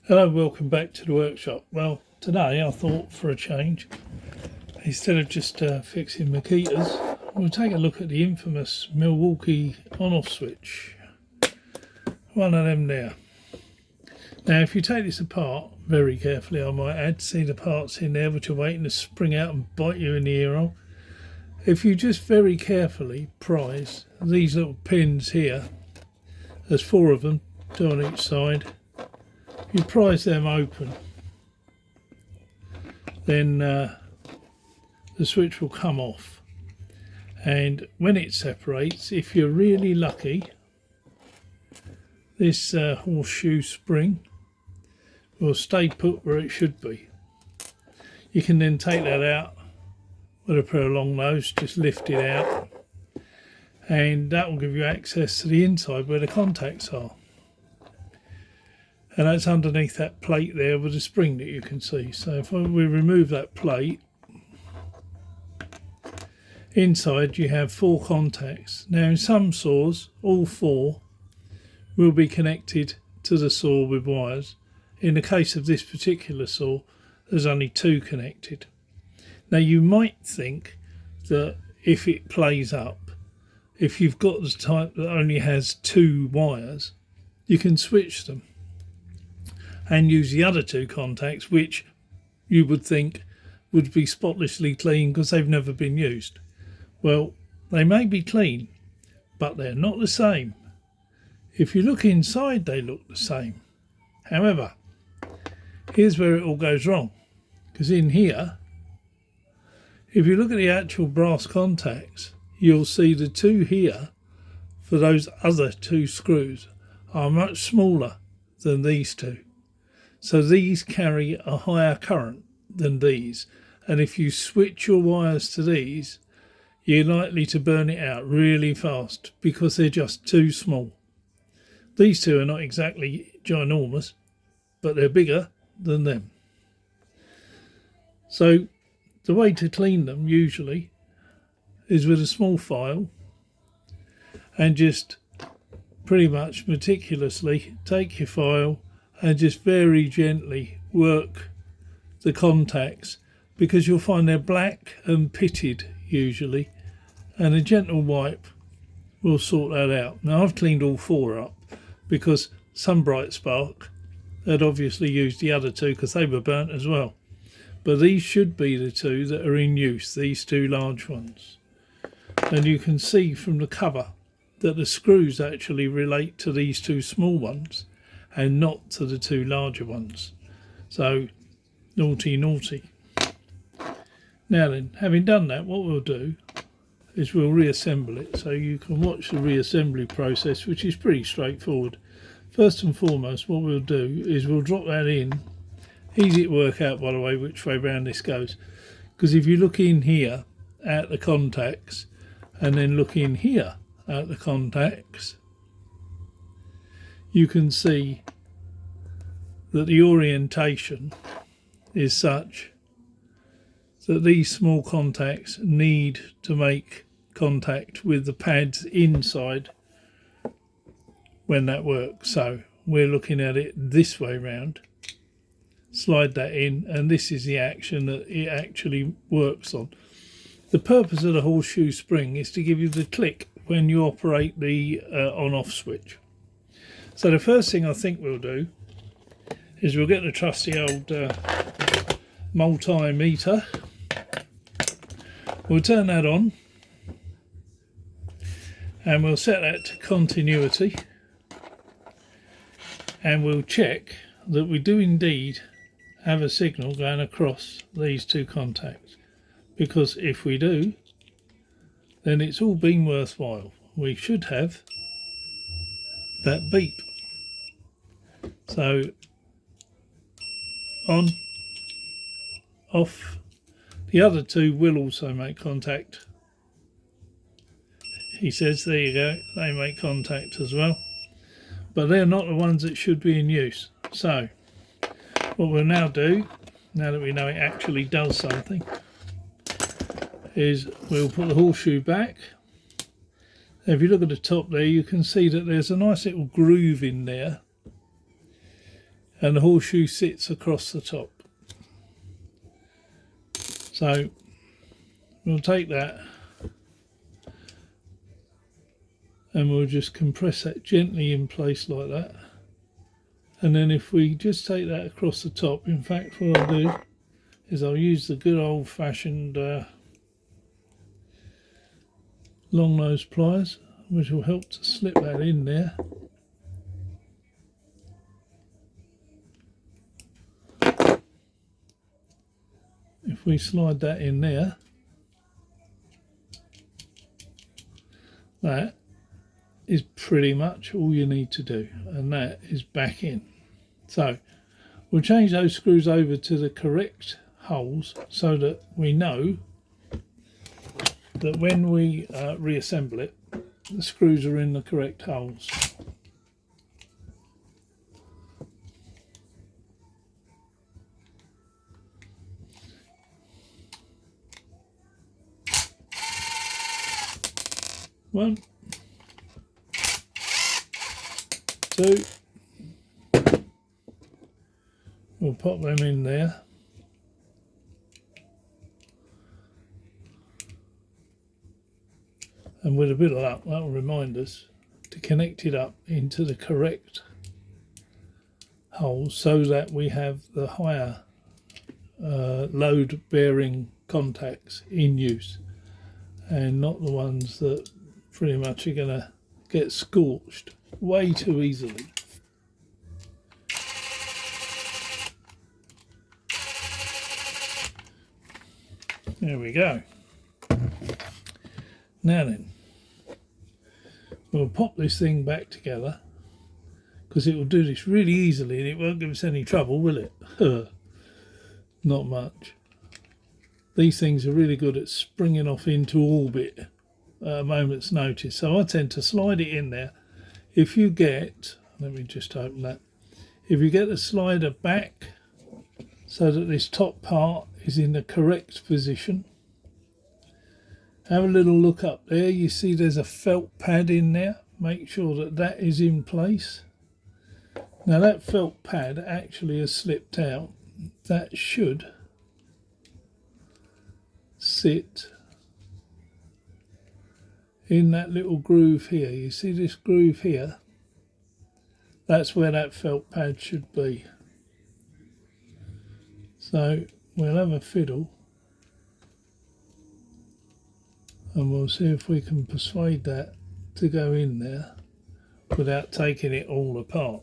Hello, welcome back to the workshop. Well, today I thought for a change, instead of just fixing Makitas, we'll take a look at the infamous Milwaukee on-off switch. One of them there. Now if you take this apart very carefully, I might add, see the parts in there which are waiting to spring out and bite you in the ear hole. If you just very carefully prise these little pins here, there's 4 of them, 2 on each side. You prise them open, then the switch will come off, and when it separates, if you're really lucky, this horseshoe spring will stay put where it should be. You can then take that out with a pair of long nose, just lift it out, and that will give you access to the inside where the contacts are. And that's underneath that plate there with a spring that you can see. So if we remove that plate, inside you have 4 contacts. Now in some saws, all 4 will be connected to the saw with wires. In the case of this particular saw, there's only 2 connected. Now you might think that if it plays up, if you've got the type that only has 2 wires, you can switch them and use the other 2 contacts, which you would think would be spotlessly clean because they've never been used. Well, they may be clean, but they're not the same. If you look inside, they look the same. However, here's where it all goes wrong, because in here, if you look at the actual brass contacts, you'll see the 2 here for those other 2 screws are much smaller than these 2. So these carry a higher current than these, and if you switch your wires to these, you're likely to burn it out really fast because they're just too small. These 2 are not exactly ginormous, but they're bigger than them. So the way to clean them usually is with a small file, and just pretty much meticulously take your file and just very gently work the contacts, because you'll find they're black and pitted usually, and a gentle wipe will sort that out. Now I've cleaned all 4 up because some bright spark had obviously used the other 2 because they were burnt as well. But these should be the 2 that are in use, these 2 large ones. And you can see from the cover that the screws actually relate to these 2 small ones and not to the 2 larger ones. So, naughty, naughty. Now then, having done that, what we'll do is we'll reassemble it, so you can watch the reassembly process, which is pretty straightforward. First and foremost, what we'll do is we'll drop that in. Easy to work out, by the way, which way round this goes, because if you look in here at the contacts and then look in here at the contacts, you can see that the orientation is such that these small contacts need to make contact with the pads inside when that works. So we're looking at it this way round, slide that in, and this is the action that it actually works on. The purpose of the horseshoe spring is to give you the click when you operate the on-off switch. So the first thing I think we'll do is we'll get the trusty old multimeter. We'll turn that on and we'll set that to continuity, and we'll check that we do indeed have a signal going across these 2 contacts, because if we do, then it's all been worthwhile. We should have that beep. So on, off. The other 2 will also make contact. He says, there you go, they make contact as well, but they're not the ones that should be in use. So what we'll now do, now that we know it actually does something, is we'll put the horseshoe back. If you look at the top there, you can see that there's a nice little groove in there, and the horseshoe sits across the top. So we'll take that and we'll just compress that gently in place like that. And then if we just take that across the top, in fact what I'll do is I'll use the good old-fashioned long nose pliers, which will help to slip that in there. If we slide that in there, that is pretty much all you need to do, and that is back in. So we'll change those screws over to the correct holes so that we know that when we reassemble it, the screws are in the correct holes. One, two, we'll pop them in there. And with a bit of luck, that will remind us to connect it up into the correct holes so that we have the higher load bearing contacts in use, and not the ones that pretty much are going to get scorched way too easily. There we go. Now then, we'll pop this thing back together, because it will do this really easily and it won't give us any trouble, will it? Not much. These things are really good at springing off into orbit at a moment's notice. So I tend to slide it in there. If you get, let me just open that. If you get the slider back so that this top part is in the correct position, have a little look up there. You see there's a felt pad in there. Make sure that that is in place. Now that felt pad actually has slipped out. That should sit in that little groove here. You see this groove here? That's where that felt pad should be. So we'll have a fiddle and we'll see if we can persuade that to go in there without taking it all apart.